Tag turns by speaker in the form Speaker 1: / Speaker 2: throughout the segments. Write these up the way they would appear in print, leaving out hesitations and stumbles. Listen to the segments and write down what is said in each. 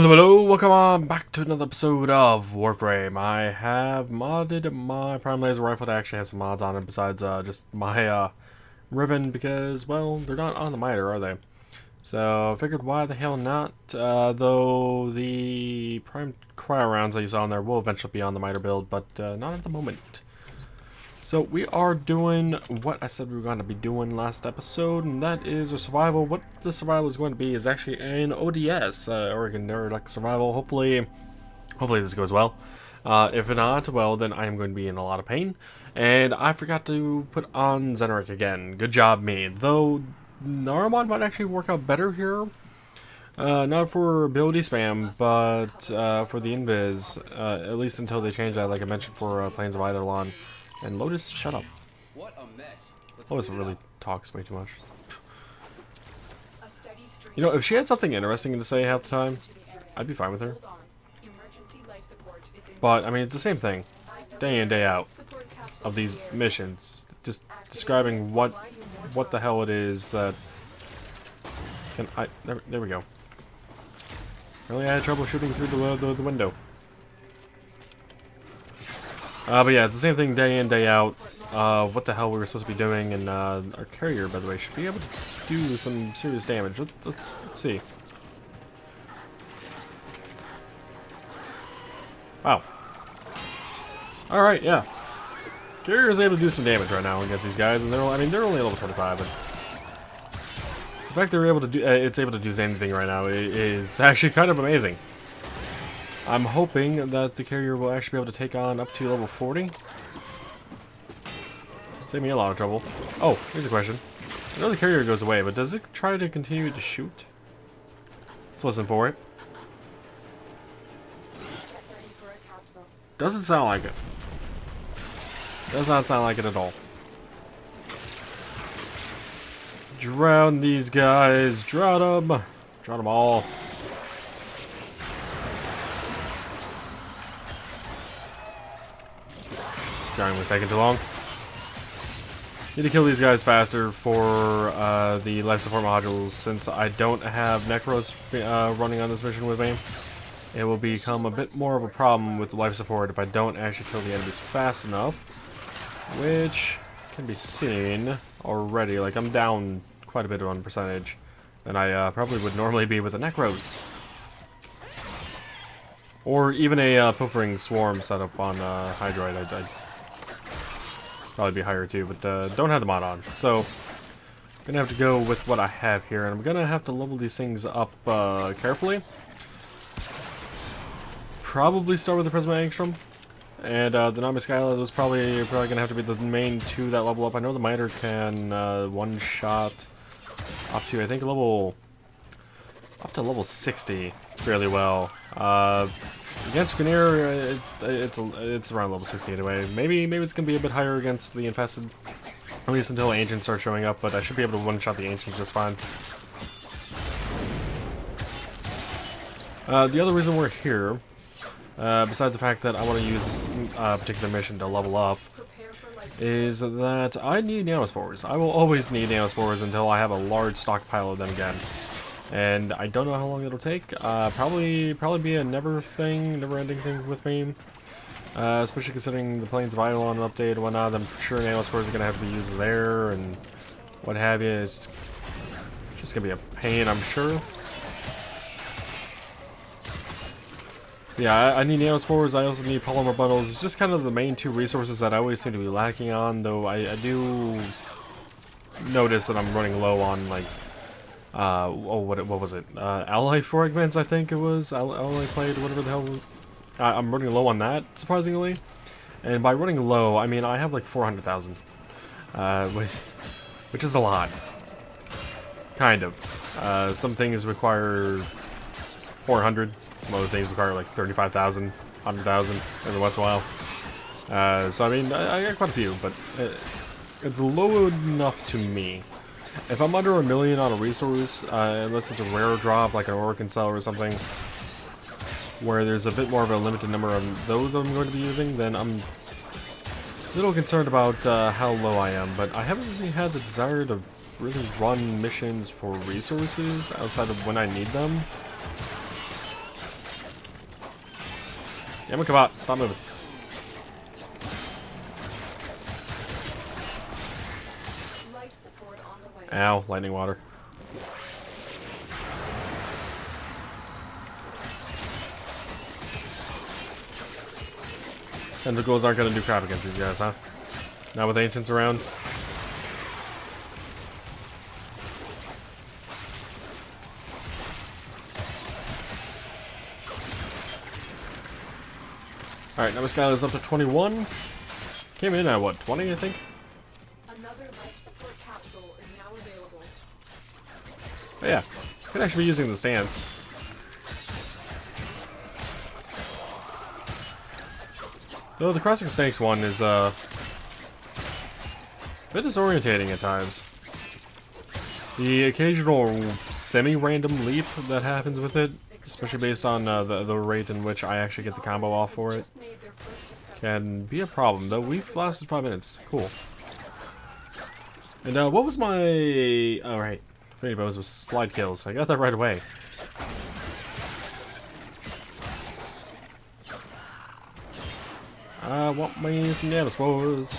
Speaker 1: Hello, hello, welcome on back to another episode of Warframe. I have modded my prime laser rifle to actually have some mods on it besides just my ribbon because, well, they're not on the miter, are they? So I figured why the hell not, though the prime cryo rounds that you saw on there will eventually be on the miter build, but not at the moment. So we are doing what I said we were going to be doing last episode, and that is a survival. What the survival is going to be is actually an ODS, Oregon Derelict Survival. Hopefully this goes well. If not, well, then I am going to be in a lot of pain. And I forgot to put on Zeneric again. Good job me. Though Naramon might actually work out better here. Not for ability spam, but for the invis. At least until they change that, like I mentioned for Plains of Eidolon. And Lotus, shut up.
Speaker 2: What a mess.
Speaker 1: Lotus really talks way too much. You know, if she had something interesting to say half the time, I'd be fine with her. But, I mean, it's the same thing. Day in, day out. Of these missions. Just describing what the hell it is that... There we go. Really, I had trouble shooting through the window. But yeah, it's the same thing day in, day out. What the hell we were supposed to be doing, and our carrier, by the way, should be able to do some serious damage. Let's see. Wow. Alright, yeah. Carrier is able to do some damage right now against these guys, and they're only level 25, but the fact they're able to do, it's able to do anything right now is actually kind of amazing. I'm hoping that the carrier will actually be able to take on up to level 40. Save me a lot of trouble. Oh, here's a question. I know the carrier goes away, but does it try to continue to shoot? Let's listen for it. Doesn't sound like it. Does not sound like it at all. Drown these guys. Drown them. Drown them all. Drowning was taking too long. Need to kill these guys faster for the life support modules. Since I don't have Necros running on this mission with me, it will become a bit more of a problem with the life support if I don't actually kill the enemies fast enough. Which can be seen already. Like, I'm down quite a bit on percentage than I probably would normally be with the Necros. Or even a Pilfering Swarm setup on Hydroid. I'd probably be higher too, but don't have the mod on. So, I'm gonna have to go with what I have here, and I'm gonna have to level these things up carefully. Probably start with the Prisma Angstrom. And the Nami Skyla, those probably gonna have to be the main two that level up. I know the Miter can one shot up to, I think, up to level 60 fairly well. Against Grenier, it's around level 60 anyway. Maybe it's gonna be a bit higher against the Infested, at least until Ancients start showing up. But I should be able to one-shot the Ancients just fine. The other reason we're here, besides the fact that I want to use this particular mission to level up, is that I need Nanospores. I will always need Nanospores until I have a large stockpile of them again. And I don't know how long it'll take. Probably be a never-ending thing with me. Especially considering the Plains of Eidolon update and whatnot. I'm sure Nanospores are going to have to be used there and what have you. It's just going to be a pain, I'm sure. Yeah, I need Nanospores. I also need Polymer Bundles. It's just kind of the main two resources that I always seem to be lacking on. Though I do notice that I'm running low on, like, what was it? Ally fragments, I think it was. Ally played, whatever the hell. I'm running low on that, surprisingly. And by running low, I mean I have like 400,000. Which is a lot. Kind of. Some things require 400. Some other things require like 35,000, 100,000 every once in a while. So I mean, I got quite a few, but it's low enough to me. If I'm under 1 million on a resource, unless it's a rare drop like an Orkin Cell or something, where there's a bit more of a limited number of those I'm going to be using, then I'm a little concerned about how low I am. But I haven't really had the desire to really run missions for resources outside of when I need them. Yama, come on. Stop moving.
Speaker 2: Life support on the way.
Speaker 1: Ow, lightning water. Tentacles aren't gonna do crap against these guys, huh? Not with ancients around. Alright, now this guy is up to 21. Came in at what, 20, I think?
Speaker 2: Another life support capsule is now available.
Speaker 1: But yeah, could actually be using the stance. Though the crossing snakes one is a bit disorientating at times. The occasional semi-random leap that happens with it, especially based on the rate in which I actually get the combo off for it, can be a problem. Though we've lasted 5 minutes. Cool. And what was my... oh, right. Pretty bows was slide kills. I got that right away. I want me some Gamma Spores.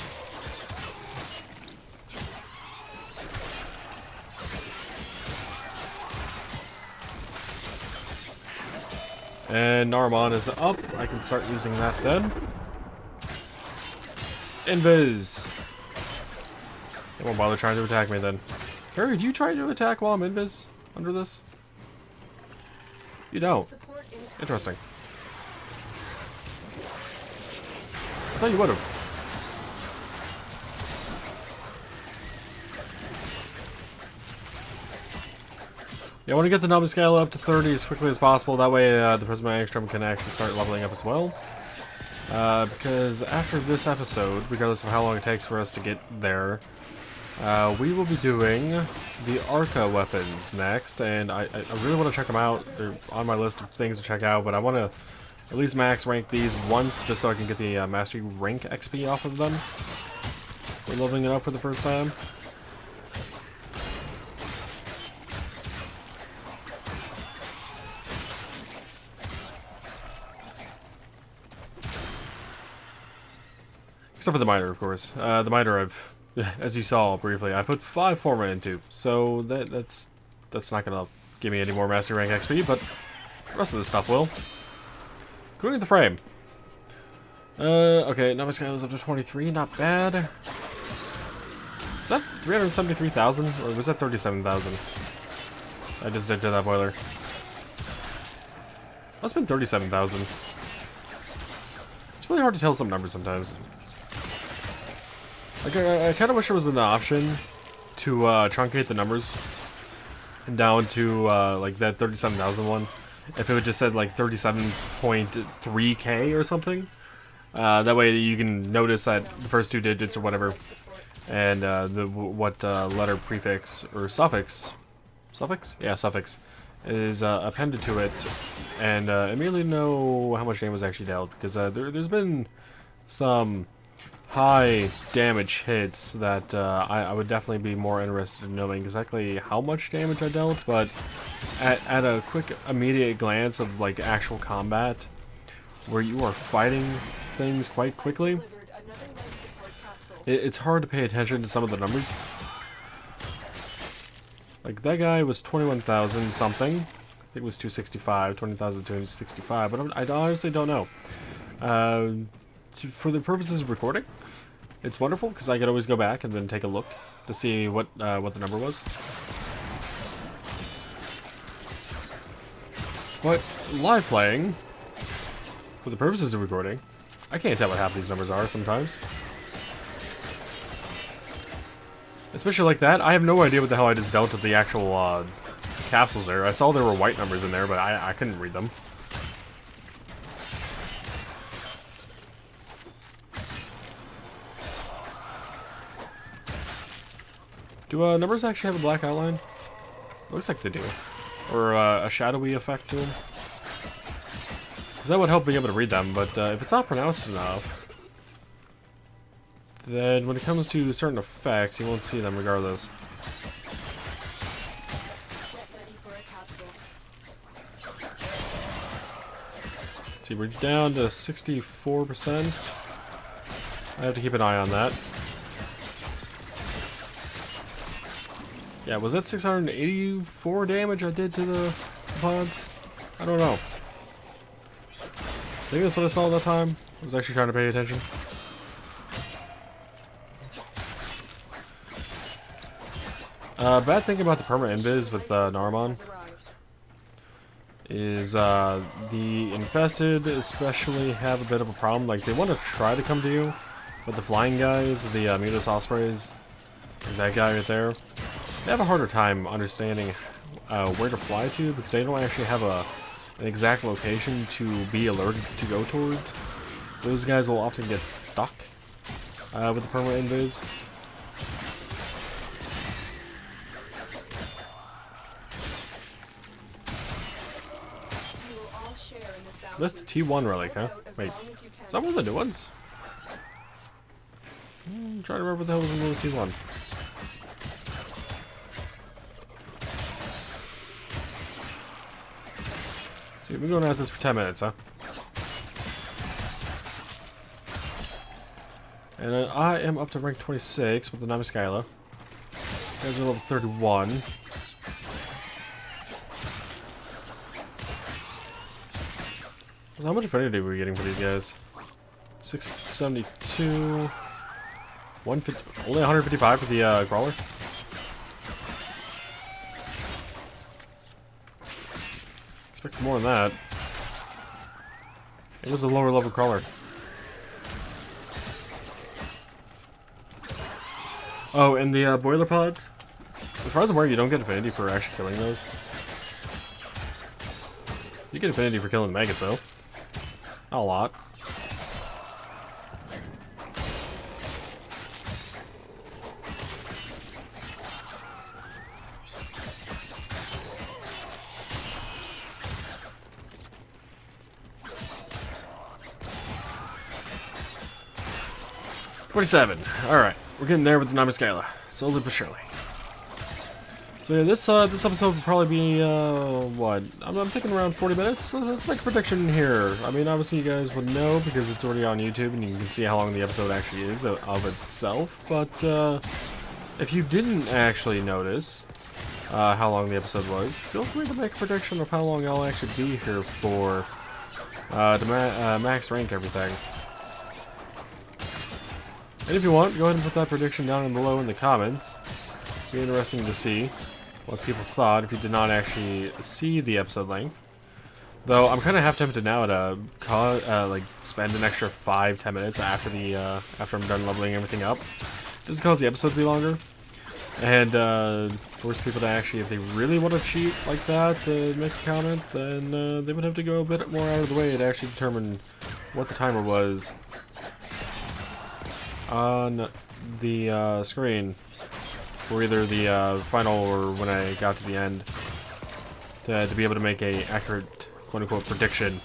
Speaker 1: And Naramon is up. I can start using that then. Invis! They won't bother trying to attack me then. Harry, do you try to attack while I'm invis under this? You don't. Interesting. I thought you would have. Yeah, I want to get the number scale up to 30 as quickly as possible. That way the Prisma Angstrom can actually start leveling up as well. Because after this episode, regardless of how long it takes for us to get there, we will be doing the Arca weapons next. And I really want to check them out. They're on my list of things to check out, but I want to at least max rank these once just so I can get the Mastery Rank XP off of them. We're leveling it up for the first time. Except for the miner, of course. The miner, I've, as you saw briefly, I put 5 forma into, so that's not gonna give me any more Mastery Rank XP, but the rest of this stuff will. Including the frame. Okay, now my scale is up to 23, not bad. Is that 373,000, or was that 37,000? I just did that boiler. Must have been 37,000. It's really hard to tell some numbers sometimes. Like, I kind of wish there was an option to truncate the numbers down to like that 37,000 one. If it would just said like 37.3k or something. That way you can notice that the first 2 digits or whatever, and what letter prefix or suffix, yeah, suffix, is appended to it, and immediately know how much damage was actually dealt. Because there's been some high damage hits that I would definitely be more interested in knowing exactly how much damage I dealt, but at a quick immediate glance of like actual combat where you are fighting things quite quickly, it's hard to pay attention to some of the numbers. Like that guy was 21,000 something. I think it was 265, 20,265, but I honestly don't know. For the purposes of recording, it's wonderful because I could always go back and then take a look to see what the number was. But live playing, for the purposes of recording, I can't tell what half these numbers are sometimes. Especially like that, I have no idea what the hell I just dealt with the actual capsules there. I saw there were white numbers in there, but I couldn't read them. Do numbers actually have a black outline? Looks like they do. Or a shadowy effect to them. Because that would help being able to read them, but if it's not pronounced enough, then when it comes to certain effects, you won't see them regardless. see, we're down to 64%. I have to keep an eye on that. Yeah, was that 684 damage I did to the pods? I don't know. I think that's what I saw at that time. I was actually trying to pay attention. Bad thing about the permanent invis with Narmon is the infested especially have a bit of a problem. Like, they want to try to come to you, but the flying guys, the Mutus Ospreys, that guy right there, they have a harder time understanding where to fly to because they don't actually have an exact location to be alerted to go towards. Those guys will often get stuck with the permanent invis. That's the T1 relic, huh? Wait, is that one of the new ones? I'm trying to remember what the hell was in the T1. See, we've been going at this for 10 minutes, huh? And I am up to rank 26 with the Namaskyla. These guys are level 31. How much affinity were we getting for these guys? 672. 150, only 155 for the crawler. Expect more than that. It was a lower level crawler. Oh, and the boiler pods. As far as I'm aware, you don't get affinity for actually killing those. You get affinity for killing the maggots, though. Not a lot. $27. Alright, we're getting there with the Namaskyla. Slowly but surely. So yeah, this episode will probably be, what? I'm thinking around 40 minutes. So let's make a prediction here. I mean, obviously you guys would know because it's already on YouTube and you can see how long the episode actually is of itself. But if you didn't actually notice how long the episode was, feel free to make a prediction of how long I'll actually be here for to max rank everything. And if you want, go ahead and put that prediction down below in the comments. It'd be interesting to see what people thought if you did not actually see the episode length. Though I'm kind of half tempted now to like spend an extra 5-10 minutes after the after I'm done leveling everything up, just to cause the episode to be longer, and force people to actually, if they really want to cheat like that, to make a comment, then they would have to go a bit more out of the way to actually determine what the timer was on the screen. For either the final or when I got to the end, to be able to make a accurate quote-unquote prediction.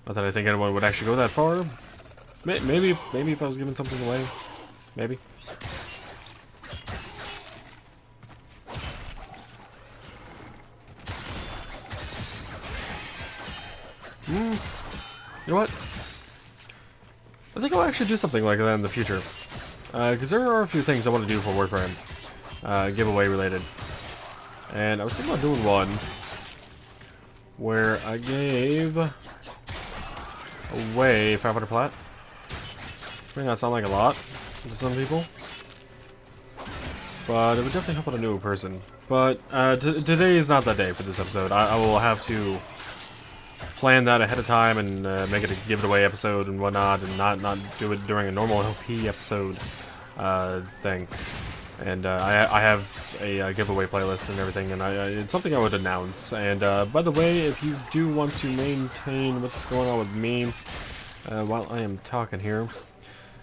Speaker 1: Not that I think anyone would actually go that far. Maybe if I was giving something away. Maybe. You know what? I think I'll actually do something like that in the future. Because there are a few things I want to do for Warframe, giveaway related. And I was thinking about doing one where I gave away 500 plat. May not sound like a lot to some people, but it would definitely help out a new person. But today is not that day for this episode. I will have to plan that ahead of time and make it a give it away episode and whatnot, and not do it during a normal LP episode thing. And I have a giveaway playlist and everything, and it's something I would announce. And by the way, if you do want to maintain what's going on with me while I am talking here,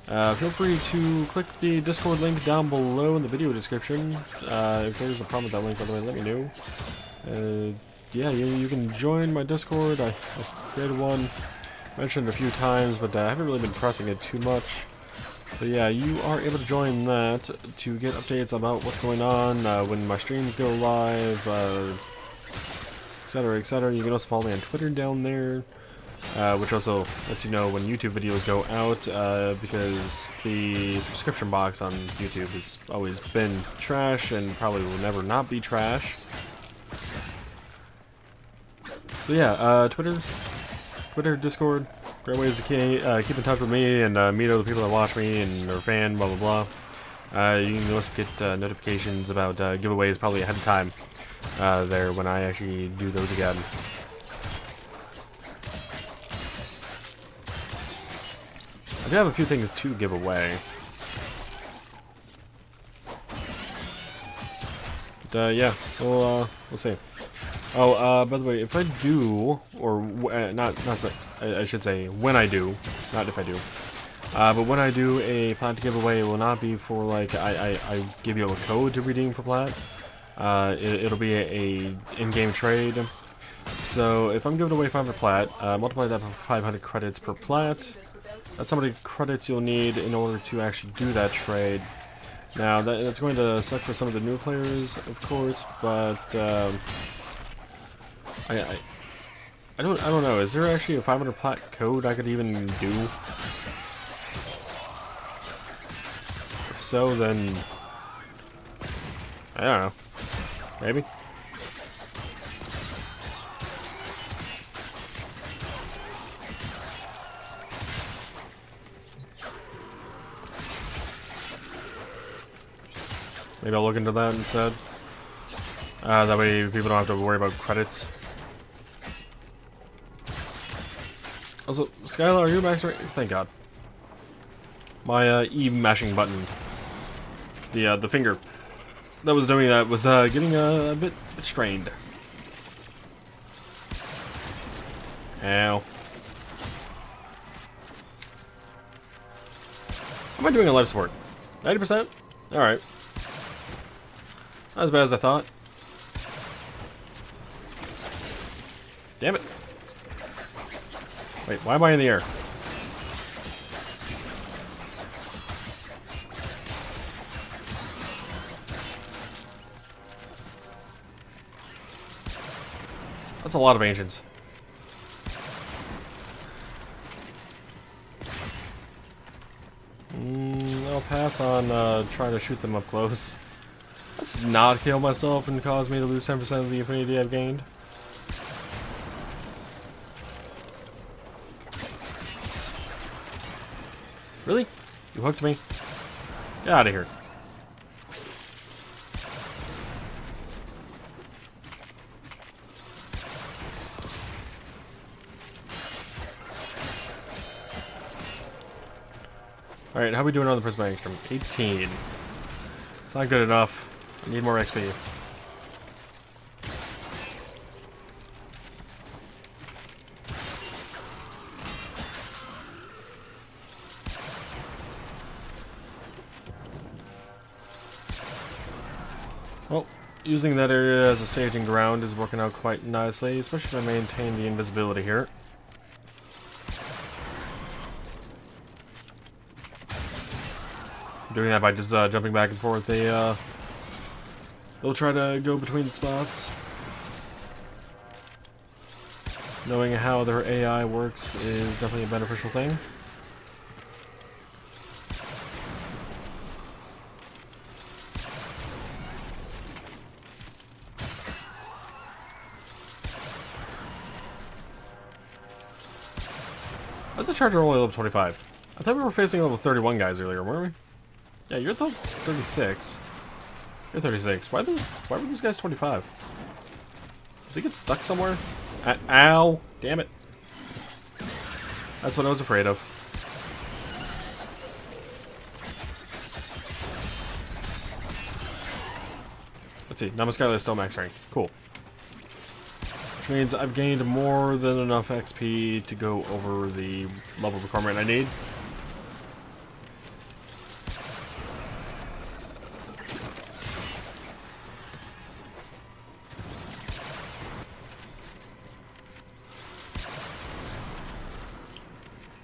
Speaker 1: feel free to click the Discord link down below in the video description. If there's a problem with that link, by the way, let me know. Yeah, you can join my Discord. I created one, mentioned it a few times, but I haven't really been pressing it too much. But yeah, you are able to join that to get updates about what's going on, when my streams go live, etc, etc. You can also follow me on Twitter down there. which also lets you know when YouTube videos go out, because the subscription box on YouTube has always been trash and probably will never not be trash. So yeah, Twitter, Discord, great ways to keep in touch with me and meet other people that watch me and are a fan, blah blah blah. You can also get notifications about giveaways probably ahead of time there when I actually do those again. I do have a few things to give away. But yeah, we'll see. Oh, by the way, if I do, or I should say when I do, not if I do. But when I do a plat giveaway, it will not be for like I give you a code to redeem for plat. It'll be a in-game trade. So if I'm giving away 500 plat, multiply that by 500 credits per plat. That's how many credits you'll need in order to actually do that trade. Now that's going to suck for some of the new players, of course, but I don't know. Is there actually a 500 plat code I could even do? If so, then I don't know. Maybe. Maybe I'll look into that instead. That way people don't have to worry about credits. Also, Skylar, are you max right? Thank God. My E mashing button, the finger that was doing that was getting a bit strained. Ow. How am I doing on life support? 90%? Alright. Not as bad as I thought. Damn it. Wait, why am I in the air? That's a lot of ancients. I'll pass on trying to shoot them up close. Let's not kill myself and cause me to lose 10% of the affinity I've gained. Really? You hooked me? Get out of here. Alright, how are we doing on the prismatic string? 18. It's not good enough. I need more XP. Well, using that area as a staging ground is working out quite nicely, especially if I maintain the invisibility here. Doing that by just jumping back and forth, they'll try to go between spots. Knowing how their AI works is definitely a beneficial thing. Why's the charger only level 25? I thought we were facing level 31 guys earlier, weren't we? Yeah, you're level 36. You're 36. Why were these guys 25? Did they get stuck somewhere? Ow! Damn it. That's what I was afraid of. Let's see. Now my Skylar is still max rank. Cool. Which means I've gained more than enough XP to go over the level requirement I need.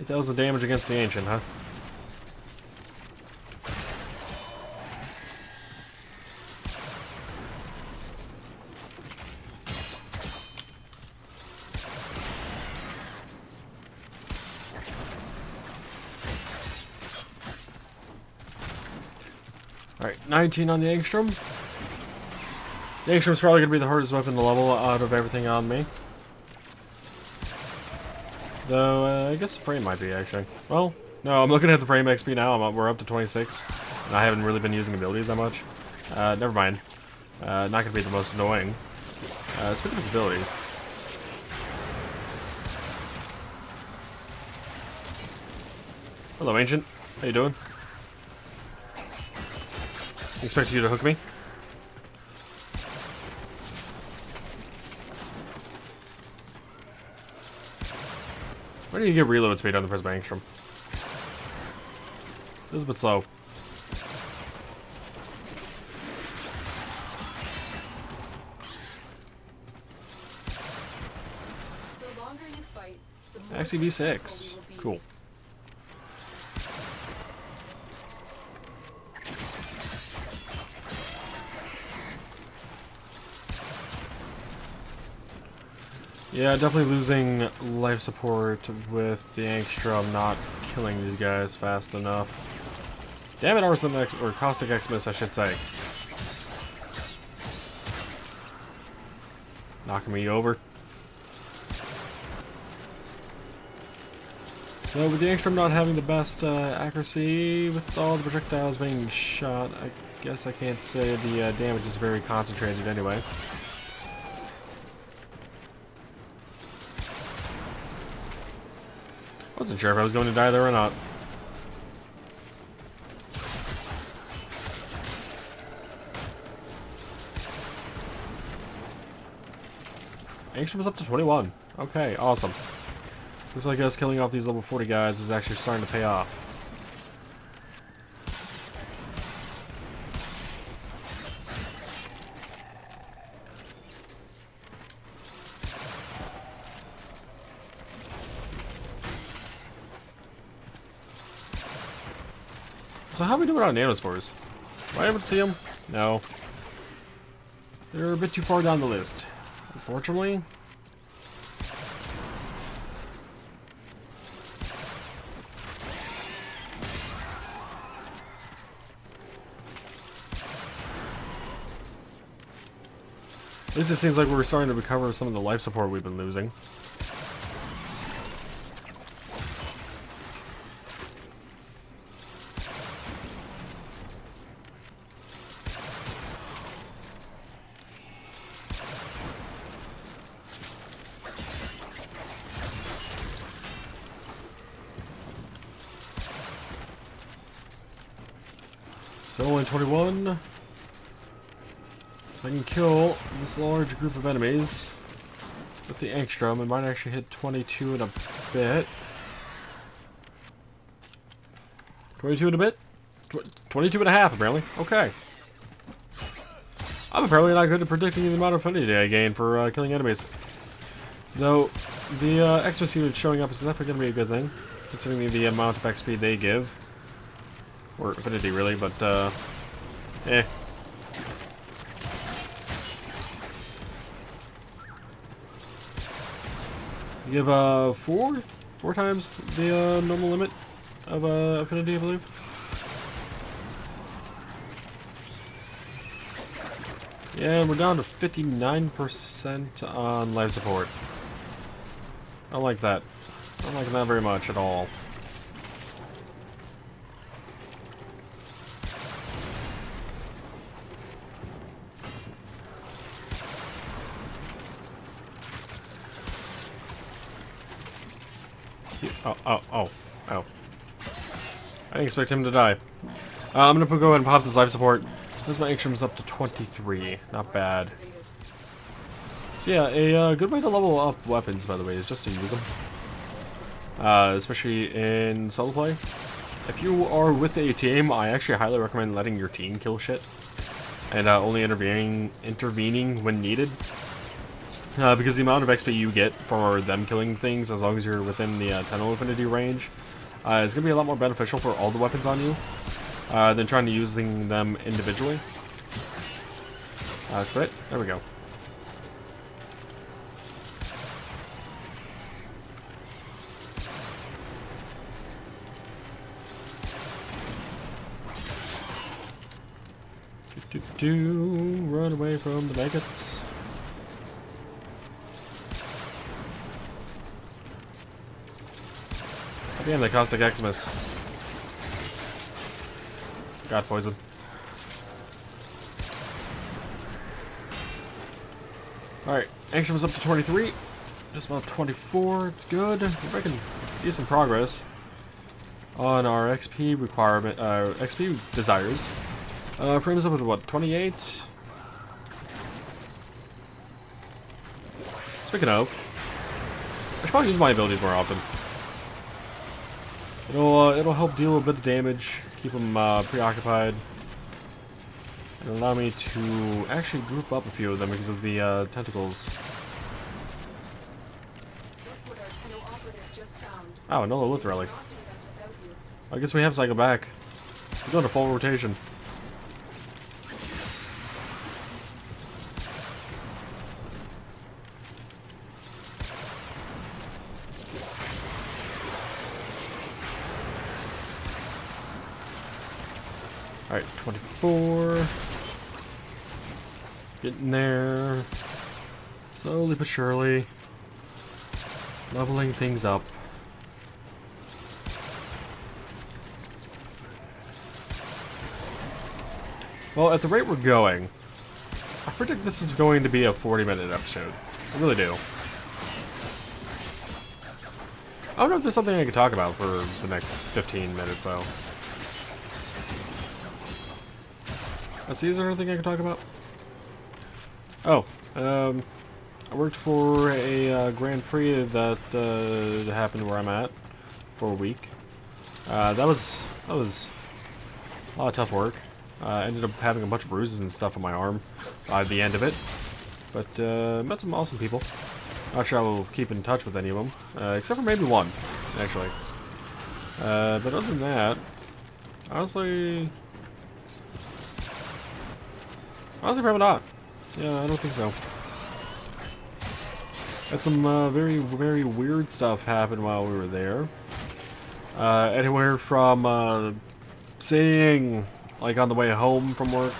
Speaker 1: That was the damage against the ancient, huh? Alright, 19 on the Angstrom. The Angstrom's probably going to be the hardest weapon to level out of everything on me. Though, I guess the frame might be, actually. Well, no, I'm looking at the frame XP now. We're up to 26. And I haven't really been using abilities that much. Never mind. Not going to be the most annoying. Speaking of abilities. Hello, Ancient. How you doing? Expect you to hook me? Where do you get reload speed on the Prism Angstrom? This is a bit slow.
Speaker 2: The longer you fight, the more
Speaker 1: Actually, V6.
Speaker 2: successful you will be.
Speaker 1: Cool. Yeah, definitely losing life support with the Angstrom not killing these guys fast enough. Damn it, Arson X, or Caustic Xmas, I should say. Knocking me over. So with the Angstrom not having the best accuracy with all the projectiles being shot, I guess I can't say the damage is very concentrated anyway. Wasn't sure if I was going to die there or not. Angstrom is up to 21. Okay, awesome. Looks like us killing off these level 40 guys is actually starting to pay off. So how are we doing on nanospores? Do I ever see them? No. They're a bit too far down the list. Unfortunately. At least it seems like we're starting to recover some of the life support we've been losing. So only 21. If I can kill this large group of enemies with the Angstrom, it might actually hit 22 in a bit. 22 in a bit? 22 and a half, apparently. Okay. I'm apparently not good at predicting the amount of affinity I gain for killing enemies. Though, the Xmas unit showing up is definitely going to be a good thing, considering the amount of XP they give. Or affinity, really, but, eh. You give, four times the, normal limit of, affinity, I believe. Yeah, we're down to 59% on life support. I don't like that. I don't like that very much at all. Oh. I didn't expect him to die. I'm gonna go ahead and pop this life support. This my Angstrom's up to 23. Not bad. So yeah, a good way to level up weapons, by the way, is just to use them. Especially in solo play. If you are with a team, I actually highly recommend letting your team kill shit. And only intervening when needed. Because the amount of XP you get for them killing things, as long as you're within the 10 affinity range, is going to be a lot more beneficial for all the weapons on you than trying to using them individually. Quit. There we go. Run away from the maggots. Damn, the caustic Xmas. God poison. Alright, action was up to 23. Just about 24. It's good. We're making decent progress on our XP requirement, XP desires. Frame is up to what, 28? Speaking of, I should probably use my abilities more often. It'll help deal a bit of damage, keep them preoccupied, and allow me to actually group up a few of them because of the tentacles. Oh, no Lilith Relic. I guess we have cycled back. We're doing a full rotation. Alright, 24. Getting there. Slowly but surely. Leveling things up. Well, at the rate we're going, I predict this is going to be a 40-minute episode. I really do. I don't know if there's something I could talk about for the next 15 minutes, though. Let's see, is there anything I can talk about? Oh, I worked for a Grand Prix that happened where I'm at for a week. That was a lot of tough work. I ended up having a bunch of bruises and stuff on my arm by the end of it. But met some awesome people. Not sure I will keep in touch with any of them, except for maybe one, actually. But other than that, honestly, probably not. Yeah, I don't think so. Had some very, very weird stuff happen while we were there. Anywhere from seeing, like on the way home from work,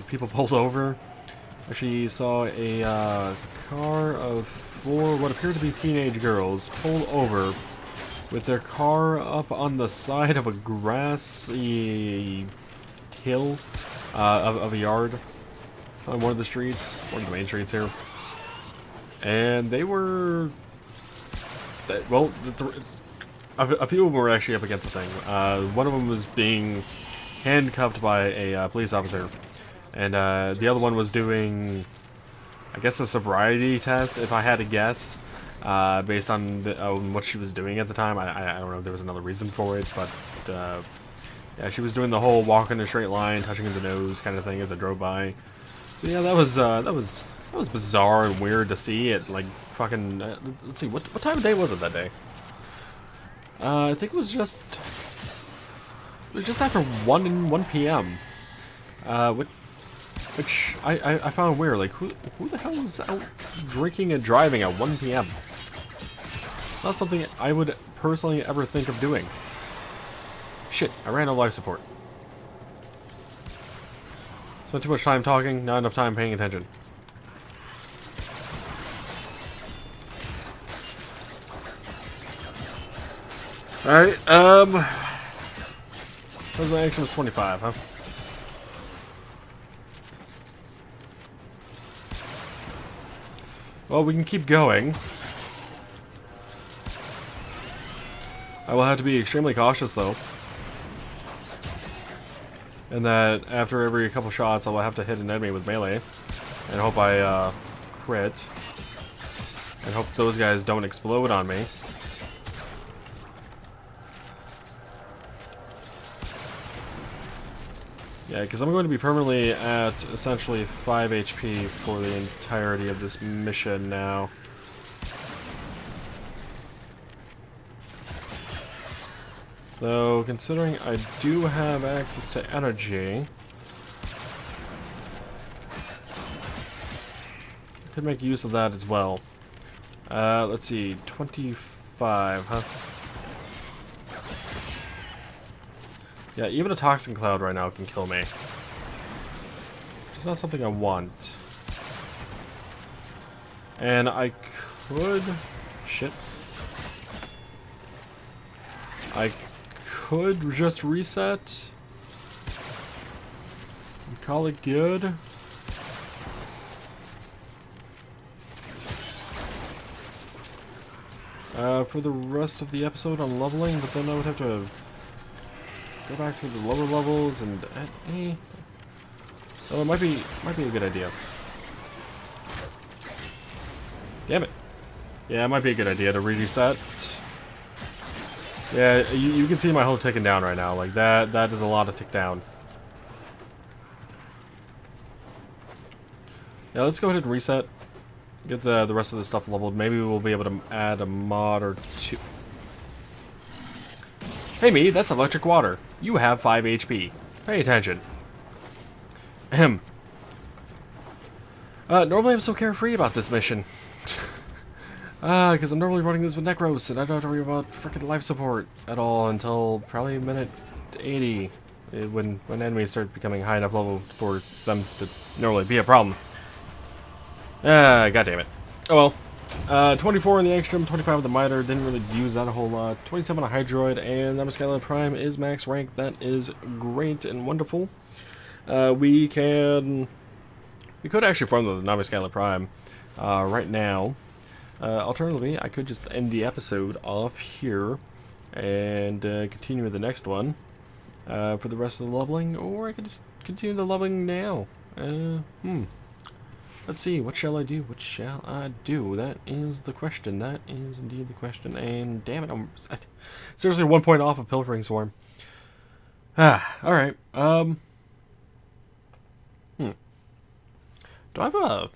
Speaker 1: people pulled over. Actually saw a car of 4 what appeared to be teenage girls pull over with their car up on the side of a grassy hill of a yard on one of the streets, one of the main streets here. And they were, well, a few of them were actually up against the thing. One of them was being handcuffed by a police officer, and the other one was doing, I guess, a sobriety test, if I had to guess, based on what she was doing at the time. I don't know if there was another reason for it, but yeah, she was doing the whole walk in a straight line, touching the nose kind of thing as I drove by. So yeah, that was bizarre and weird to see it. Like fucking, let's see, what time of day was it that day? I think it was just after 1 p.m. Which I found weird. Like, who the hell is out drinking and driving at 1 p.m.? Not something I would personally ever think of doing. Shit, I ran out of life support. Spent too much time talking, not enough time paying attention. Alright, my action was 25, huh? Well, we can keep going. I will have to be extremely cautious, though. And that after every couple shots, I will have to hit an enemy with melee. And hope I, crit. And hope those guys don't explode on me. Yeah, because I'm going to be permanently at essentially 5 HP for the entirety of this mission now. Though, considering I do have access to energy, I could make use of that as well. Let's see, 25, huh? Yeah, even a toxin cloud right now can kill me. It's not something I want. And I could... Shit. I could just reset. And call it good. For the rest of the episode on leveling, but then I would have to go back to the lower levels and well, it might be a good idea. Damn it. Yeah, it might be a good idea to reset. Yeah, you can see my whole ticking down right now. Like that is a lot of tick down. Yeah, let's go ahead and reset. Get the rest of the stuff leveled. Maybe we'll be able to add a mod or two. Hey me, that's electric water. You have 5 HP. Pay attention. Ahem. Normally I'm so carefree about this mission. Because I'm normally running this with Necros, and I don't have to worry about freaking life support at all until probably minute 80, when enemies start becoming high enough level for them to normally be a problem. God damn it. Oh well. 24 in the Extreme, 25 in the Miter. Didn't really use that a whole lot. 27 on Hydroid, and MacLeod Prime is max rank. That is great and wonderful. We could actually farm the MacLeod Prime right now. Alternatively, I could just end the episode off here and continue with the next one for the rest of the leveling, or I could just continue the leveling now. Let's see, what shall I do? What shall I do? That is the question. That is indeed the question. And damn it, I'm seriously 1 point off of Pilfering Swarm. Alright. Do I have a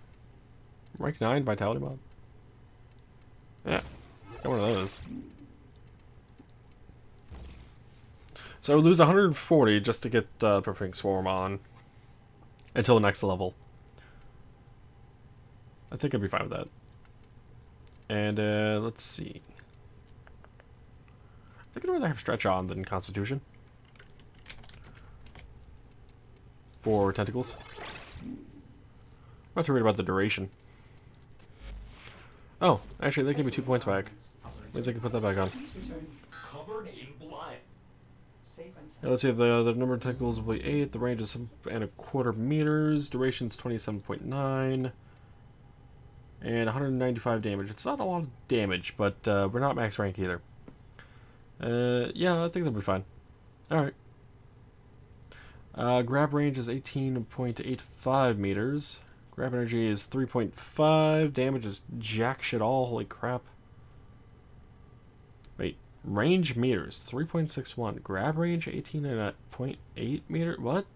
Speaker 1: rank 9 Vitality mod? Yeah, got one of those. So I would lose 140 just to get Pilfering Swarm on until the next level. I think I'd be fine with that. And let's see. I think I'd rather have Stretch on than Constitution for tentacles. I'm not too worried about the duration. Oh, actually, they gave me 2 points back. Means I can put that back on.
Speaker 3: Covered in blood.
Speaker 1: Yeah, let's see if the number of tentacles will be 8. The range is 7.25 meters. Duration's 27.9. And 195 damage. It's not a lot of damage, but we're not max rank either. Yeah, I think that'll be fine. Alright. Grab range is 18.85 meters. Grab energy is 3.5. Damage is jack shit all. Holy crap. Wait. Range meters. 3.61. Grab range 18.8 meter. What?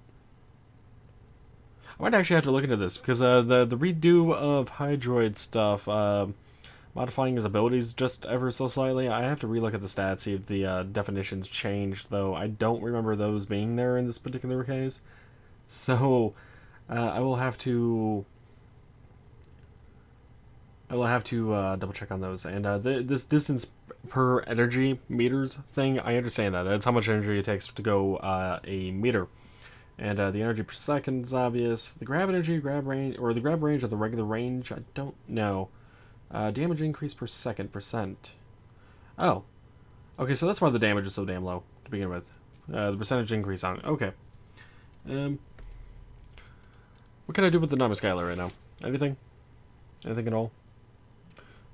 Speaker 1: I might actually have to look into this, because the redo of Hydroid stuff, modifying his abilities just ever so slightly. I have to relook at the stats, see if the definitions changed, though I don't remember those being there in this particular case. So I will have to double check on those. And this distance per energy meters thing, I understand that. That's how much energy it takes to go a meter. And the energy per second is obvious. The grab energy, grab range, or the grab range or the regular range, I don't know. Damage increase per second, percent. Oh. Okay, so that's why the damage is so damn low to begin with. The percentage increase on it. Okay. What can I do with the Namaskyler right now? Anything? Anything at all?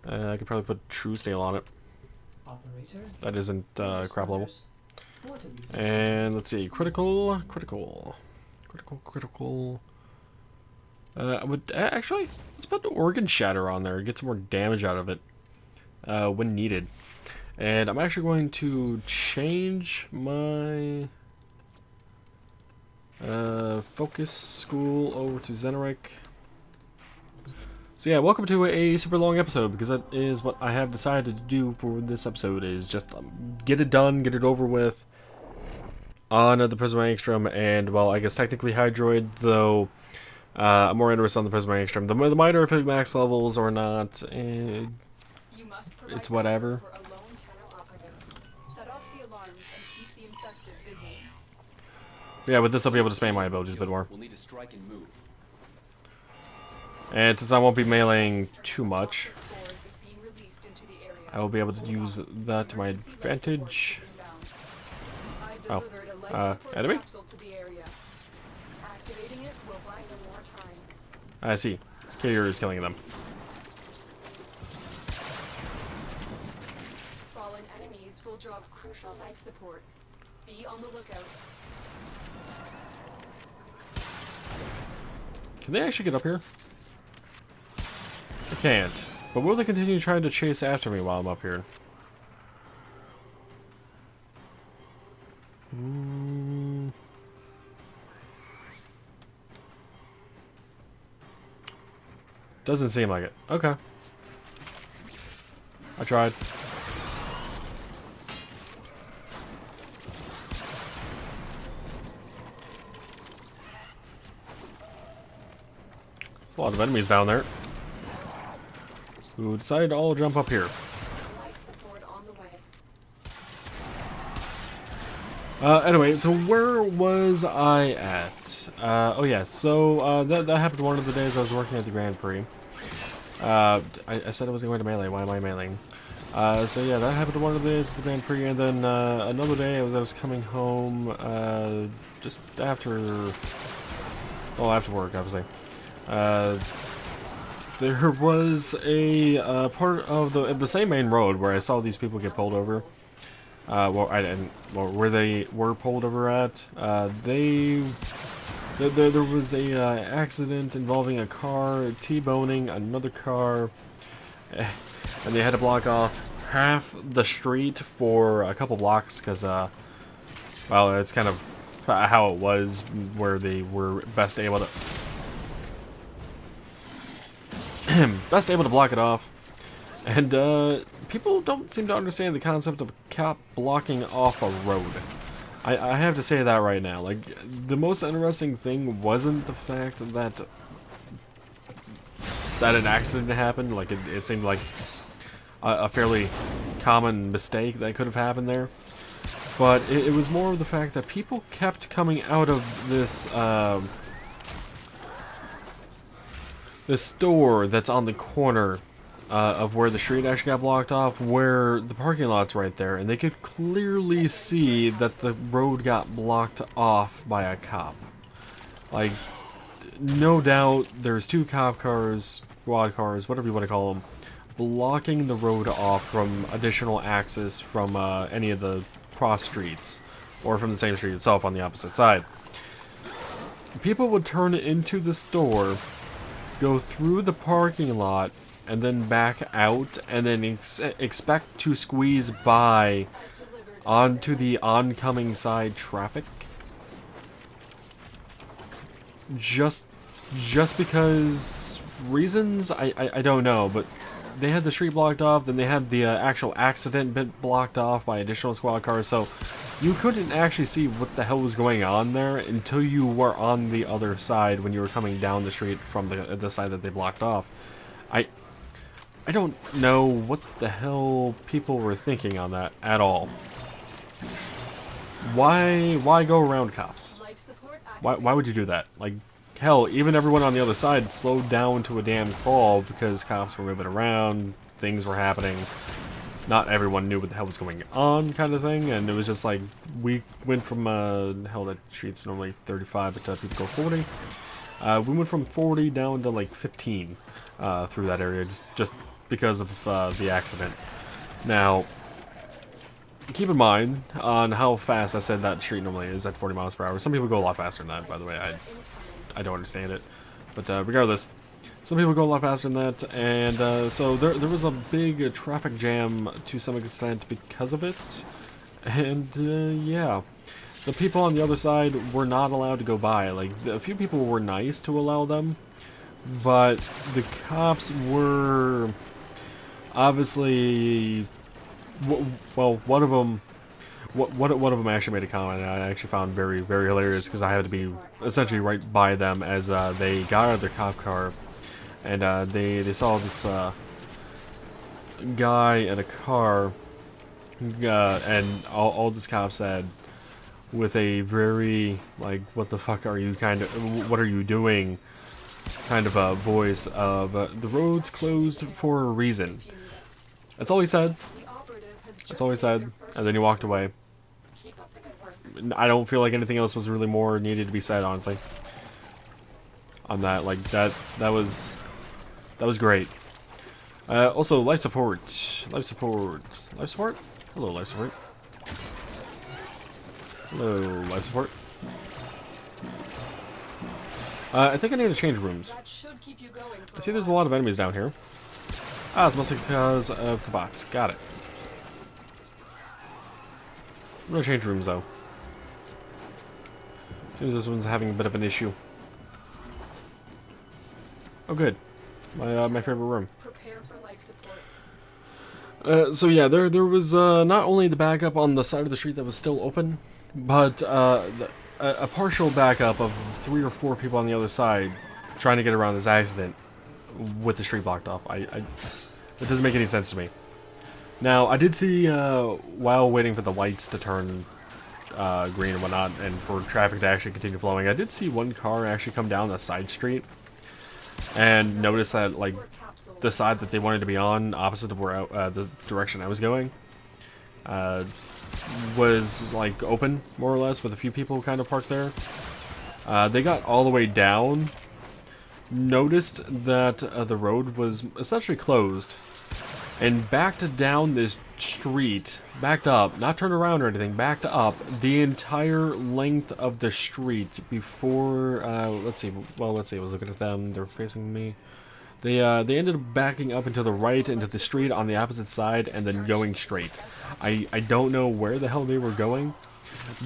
Speaker 1: I could probably put True Steel on it.
Speaker 4: Operator?
Speaker 1: That isn't crap level. And let's see, critical. I would actually, let's put the Organ Shatter on there, get some more damage out of it when needed. And I'm actually going to change my focus school over to Zenorek. So yeah, welcome to a super long episode, because that is what I have decided to do for this episode, is just get it done, get it over with on the Prismatic Extreme. And well, I guess technically Hydroid, though I'm more interested on the Prismatic Extreme. The Miter, if it max levels or not, it's whatever. Yeah, with this I'll be able to spam my abilities a bit more.
Speaker 3: We'll need to strike and move.
Speaker 1: And since I won't be meleeing too much,
Speaker 2: Spores is being released into the area.
Speaker 1: I will be able to use that to my advantage.
Speaker 2: I
Speaker 1: Oh,
Speaker 2: delivered a life support
Speaker 1: enemy?
Speaker 2: capsule to the area. Activating it will buy them more time.
Speaker 1: I see. Carrier is killing them.
Speaker 2: Fallen enemies will drop crucial life support. Be on the lookout.
Speaker 1: Can they actually get up here? They can't. But will they continue trying to chase after me while I'm up here? Doesn't seem like it. Okay. I tried. There's a lot of enemies down there who decided to all jump up here.
Speaker 2: Life support on the way.
Speaker 1: Anyway, so where was I at? Oh yeah, so that happened one of the days I was working at the Grand Prix. I said I was going to melee. Why am I meleeing? So yeah, that happened one of the days at the Grand Prix, and then another day I was coming home just after, well, after work, obviously. There was a part of the same main road where I saw these people get pulled over. Well, I didn't. Well, where they were pulled over at, there was a accident involving a car T-boning another car, and they had to block off half the street for a couple blocks because, well, it's kind of how it was where they were best able to block it off. And people don't seem to understand the concept of a cop blocking off a road. I have to say that right now. Like, the most interesting thing wasn't the fact that an accident happened. Like, it seemed like a fairly common mistake that could have happened there. But it was more of the fact that people kept coming out of this this store that's on the corner of where the street actually got blocked off, where the parking lot's right there, and they could clearly see that the road got blocked off by a cop. Like, no doubt there's two cop cars, squad cars, whatever you want to call them, blocking the road off from additional access from any of the cross streets, or from the same street itself on the opposite side. People would turn into the store, go through the parking lot, and then back out, and then expect to squeeze by onto the oncoming side traffic. Just because reasons, I don't know, but they had the street blocked off, then they had the actual accident bit blocked off by additional squad cars, so you couldn't actually see what the hell was going on there until you were on the other side when you were coming down the street from the side that they blocked off. I don't know what the hell people were thinking on that at all. Why go around cops? Why would you do that? Like, hell, even everyone on the other side slowed down to a damn crawl because cops were moving around, things were happening. Not everyone knew what the hell was going on, kind of thing, and it was just like, we went from, hell, that street's normally 35, but people go 40. We went from 40 down to like 15 through that area, just because of the accident. Now, keep in mind on how fast I said that street normally is at 40 miles per hour. Some people go a lot faster than that, by the way. I don't understand it. But regardless, some people go a lot faster than that, and so there was a big traffic jam to some extent because of it. And yeah, the people on the other side were not allowed to go by. Like, a few people were nice to allow them, but the cops were obviously, well, one of them actually made a comment I actually found very, very hilarious, because I had to be essentially right by them as they got out of their cop car, and they saw this guy in a car, and all this cop said, with a very, like, what the fuck are you what are you doing kind of a voice of the road's closed for a reason. That's all he said.
Speaker 2: The operative has just
Speaker 1: That's all he
Speaker 2: made
Speaker 1: said,
Speaker 2: their first
Speaker 1: and then he walked away.
Speaker 2: Keep up the good work.
Speaker 1: I don't feel like anything else was really more needed to be said, honestly. On that, like that was great. Also, life support. Life support. Life support? Hello, life support. Hello, life support. I think I need to change rooms.
Speaker 2: That should keep you going for
Speaker 1: I see there's a lot of enemies down here. Ah, it's mostly because of Kabats. Got it. I'm gonna change rooms, though. Seems this one's having a bit of an issue. Oh, good. My favorite room.
Speaker 2: Prepare for life support.
Speaker 1: So yeah, there was not only the backup on the side of the street that was still open, but a partial backup of 3 or 4 people on the other side trying to get around this accident with the street blocked off. It doesn't make any sense to me. Now, I did see, while waiting for the lights to turn green and whatnot, and for traffic to actually continue flowing, I did see one car actually come down a side street and notice that, like,
Speaker 2: Support capsule.
Speaker 1: the side that they wanted to be on, opposite of where the direction I was going, was like open more or less, with a few people kind of parked there. They got all the way down, noticed that the road was essentially closed, and backed down this street, backed up, not turned around or anything, backed up the entire length of the street before, let's see, I was looking at them, they're facing me. They ended up backing up into the right, into the street on the opposite side, and then going straight. I don't know where the hell they were going,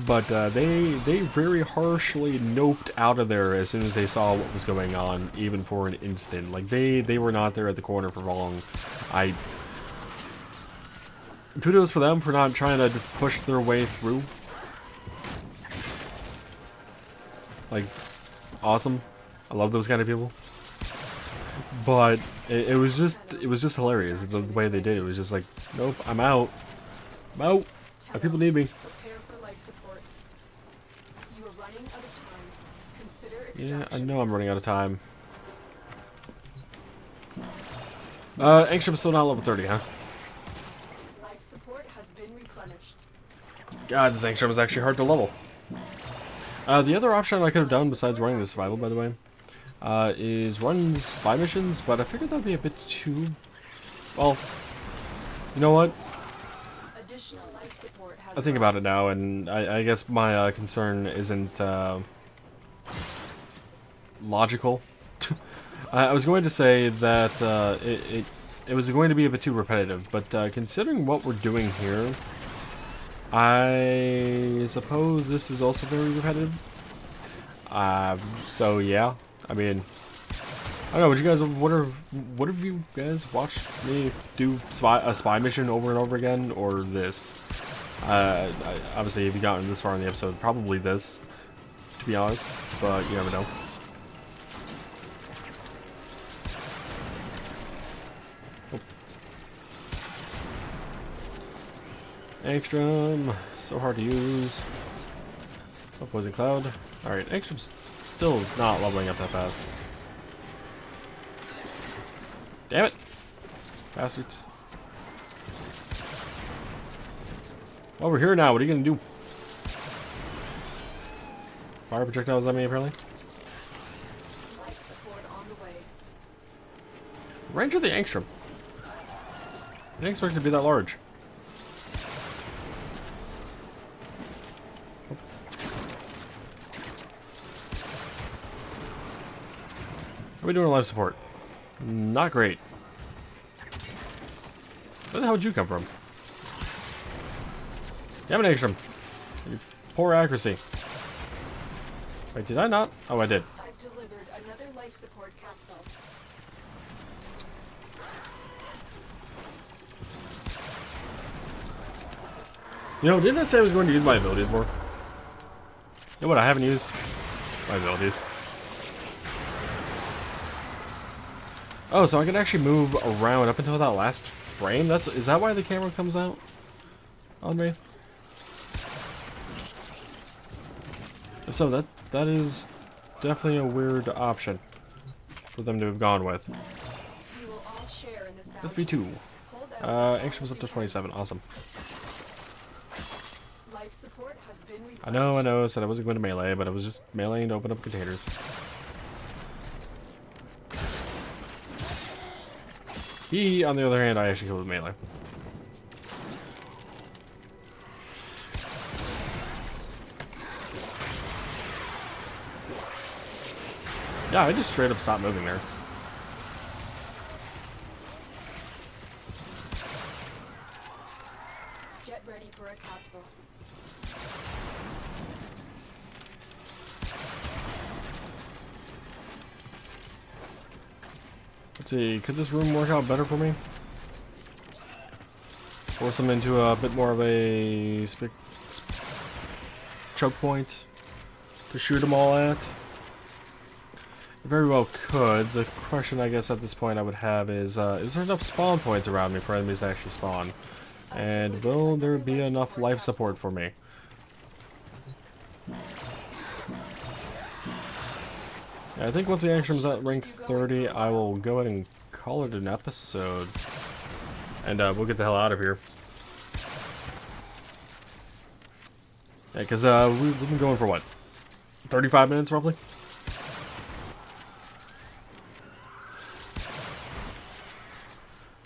Speaker 1: but they very harshly noped out of there as soon as they saw what was going on, even for an instant. Like, they were not there at the corner for long. Kudos for them for not trying to just push their way through. Like, awesome. I love those kind of people. But it was just hilarious the way they did it. It was just like, nope, I'm out. I'm out. My people need me.
Speaker 2: Prepare for life support. You are running out of time. Consider
Speaker 1: Yeah,
Speaker 2: extraction.
Speaker 1: I know I'm running out of time. Angstrom's still not level 30, huh?
Speaker 2: Life support has been replenished.
Speaker 1: God, this Angstrom is actually hard to level. The other option I could have done besides running the survival, by the way, is run spy missions, but I figured that'd be a bit too... Well, you know what?
Speaker 2: Additional life support has
Speaker 1: I think about it now, and I guess my concern isn't logical. I was going to say that it was going to be a bit too repetitive, but considering what we're doing here, I suppose this is also very repetitive. So yeah, I mean, I don't know. Would you guys, what have you guys watched me do a spy mission over and over again, or this? Obviously, if you gotten this far in the episode, probably this, to be honest. But you never know. Angstrom, so hard to use. Oh, Poison Cloud. Alright, Angstrom's still not leveling up that fast. Damn it! Bastards. Well, we're here now. What are you gonna do? Fire projectiles on me, apparently.
Speaker 2: life support on the way.
Speaker 1: Range of the Angstrom. I didn't expect it to be that large. How are we doing on life support? Not great. Where the hell did you come from? Damn it, Angstrom. You poor accuracy. Wait, did I not? Oh, I did.
Speaker 2: I've delivered another life support capsule.
Speaker 1: You know, didn't I say I was going to use my abilities more? You know what I haven't used? My abilities. Oh, so I can actually move around up until that last frame? Is that why the camera comes out on me? If so, that is definitely a weird option. for them to have gone with.
Speaker 2: We will all share in this
Speaker 1: With
Speaker 2: bounty.
Speaker 1: V2.
Speaker 2: Hold out
Speaker 1: Action was up to 27. Awesome.
Speaker 2: Life support has been
Speaker 1: I know, I said I wasn't going to melee, but I was just meleeing to open up containers. He, on the other hand, I actually killed with melee. Yeah, I just straight up stopped moving there.
Speaker 2: Get ready for a capsule.
Speaker 1: Let's see, could this room work out better for me? Force them into a bit more of a choke point to shoot them all at? It very well could. The question I guess at this point I would have is there enough spawn points around me for enemies to actually spawn? And will there be enough life support for me? Yeah, I think once the action's at rank 30, I will go ahead and call it an episode. And we'll get the hell out of here. Yeah, because we've been going for what? 35 minutes roughly?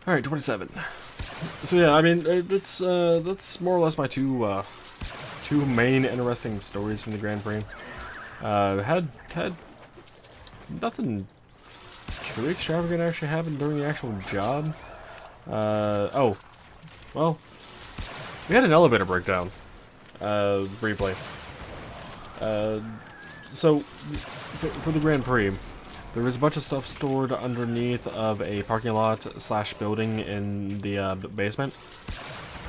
Speaker 1: Alright, 27. So yeah, I mean, it's that's more or less my two main interesting stories from the Grand Prix. Had nothing too extravagant actually happened during the actual job. Oh, well, we had an elevator breakdown, briefly. So, for the Grand Prix, there was a bunch of stuff stored underneath of a parking lot / building in the basement,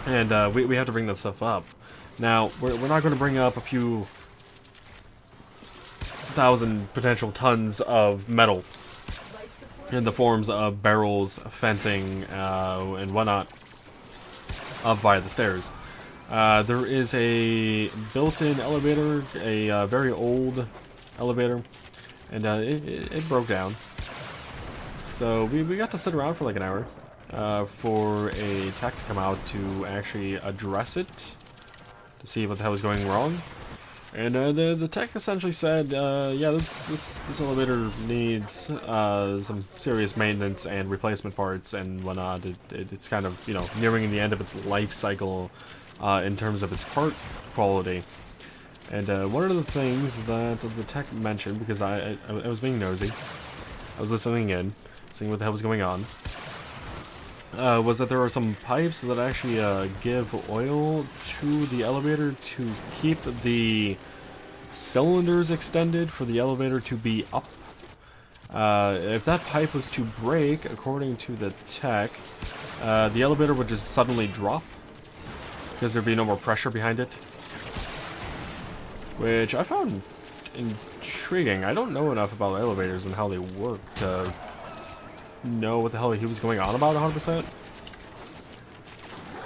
Speaker 1: and we have to bring that stuff up. Now, we're not going to bring up a few thousand potential tons of metal in the forms of barrels, fencing, and whatnot up via the stairs. There is a built-in elevator, a very old elevator, and it broke down. So we got to sit around for like an hour for a tech to come out to actually address it, to see what the hell was going wrong. And the tech essentially said, yeah, this elevator needs some serious maintenance and replacement parts and whatnot. It's kind of, you know, nearing the end of its life cycle in terms of its part quality. And one of the things that the tech mentioned, because I was being nosy, I was listening in, seeing what the hell was going on, was that there are some pipes that actually give oil to the elevator to keep the cylinders extended for the elevator to be up. If that pipe was to break, according to the tech, the elevator would just suddenly drop because there'd be no more pressure behind it, which I found intriguing. I don't know enough about elevators and how they work to know what the hell he was going on about 100%,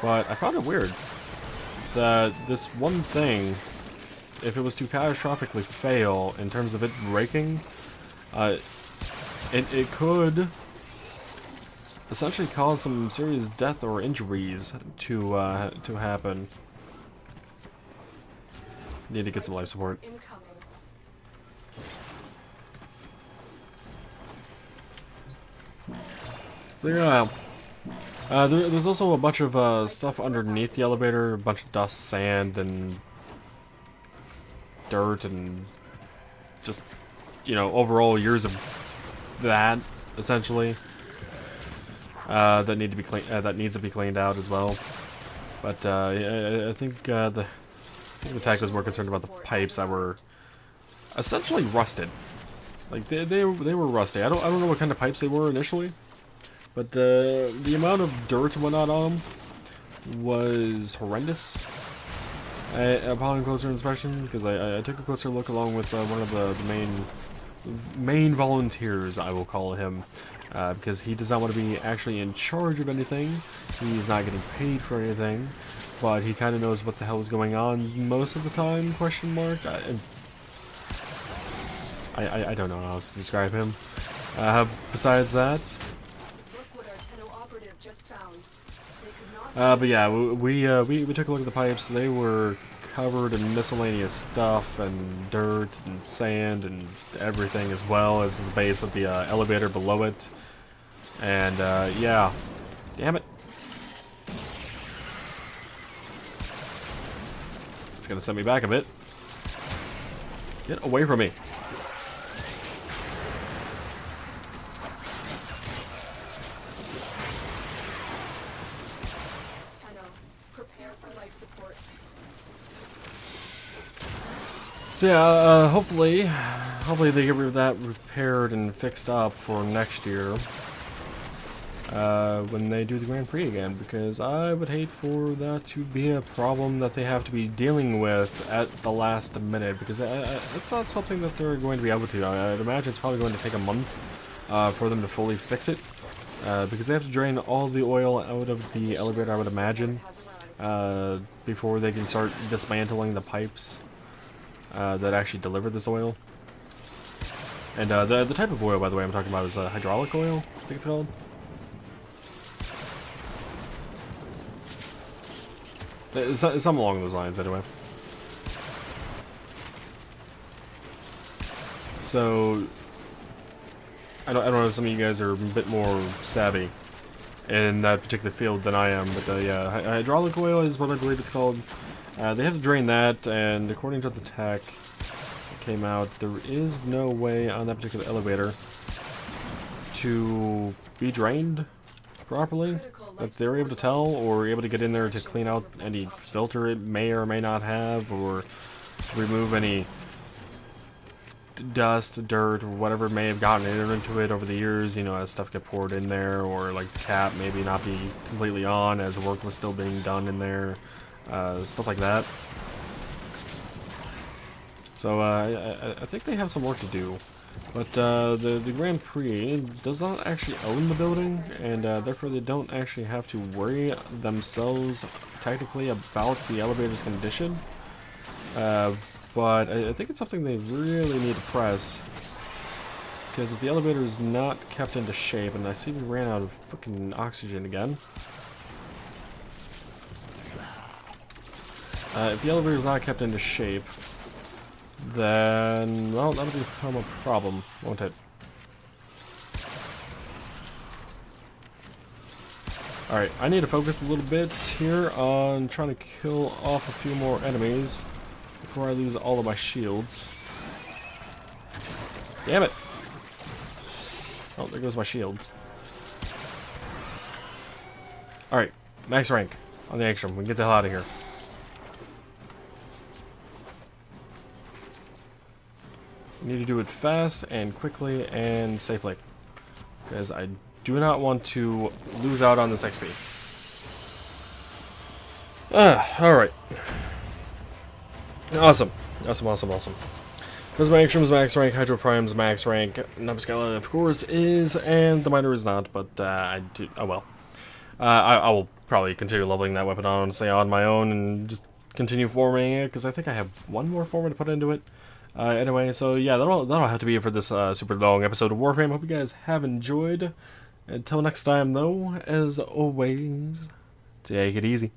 Speaker 1: but I found it weird that this one thing, if it was to catastrophically fail in terms of it breaking, it could essentially cause some serious death or injuries to happen. Need to get some life support. So yeah, there's also a bunch of stuff underneath the elevator, a bunch of dust, sand, and dirt, and just, you know, overall years of that, essentially, that needs to be cleaned out as well. But I think the tech was more concerned about the pipes that were essentially rusted. Like they were rusty. I don't know what kind of pipes they were initially. But the amount of dirt and whatnot on them was horrendous upon closer inspection, because I took a closer look along with one of the main volunteers, I will call him, because he does not want to be actually in charge of anything. He's not getting paid for anything, but he kind of knows what the hell is going on most of the time, question mark. I don't know how else to describe him. Besides that,
Speaker 2: Look what our Tenno operative just found. They could not
Speaker 1: but yeah, we took a look at the pipes. They were covered in miscellaneous stuff and dirt and sand and everything, as well as the base of the elevator below it. And yeah, damn it. It's gonna send me back a bit. Get away from me.
Speaker 2: Tenno, prepare for life support.
Speaker 1: So yeah, hopefully they get rid of that repaired and fixed up for next year. When they do the Grand Prix again, because I would hate for that to be a problem that they have to be dealing with at the last minute, because it's not something that they're going to be able to. I'd imagine it's probably going to take a month for them to fully fix it, because they have to drain all the oil out of the elevator, I would imagine, before they can start dismantling the pipes that actually deliver this oil. And the type of oil, by the way, I'm talking about is hydraulic oil, I think it's called. It's something along those lines, anyway. So, I don't know if some of you guys are a bit more savvy in that particular field than I am, but yeah, hydraulic oil is what I believe it's called. They have to drain that, and according to the tech that came out, there is no way on that particular elevator to be drained properly. If they're able to tell, or able to get in there to clean out any filter it may or may not have, or to remove any dust, dirt, or whatever may have gotten into it over the years, you know, as stuff get poured in there, or like the cap maybe not be completely on as work was still being done in there, stuff like that. So I think they have some work to do. But the Grand Prix does not actually own the building, and therefore they don't actually have to worry themselves technically about the elevator's condition. But I think it's something they really need to press, because if the elevator is not kept into shape, and I see we ran out of freaking oxygen again. If the elevator is not kept into shape, then, well, that'll become a problem, won't it? Alright, I need to focus a little bit here on trying to kill off a few more enemies before I lose all of my shields. Damn it! Oh, there goes my shields. Alright, max rank on the Angstrom. We can get the hell out of here. We need to do it fast and quickly and safely, because I do not want to lose out on this XP. Alright. Awesome. Awesome. Those my Angstrom's max rank, Hydro Prime's max rank, Numbscala of course is, and the Miner is not, but I do, oh well. I will probably continue leveling that weapon on, say, on my own, and just continue forming it, because I think I have one more former to put into it. Anyway, so yeah, that'll have to be it for this super long episode of Warframe. Hope you guys have enjoyed. Until next time, though, as always, take it easy.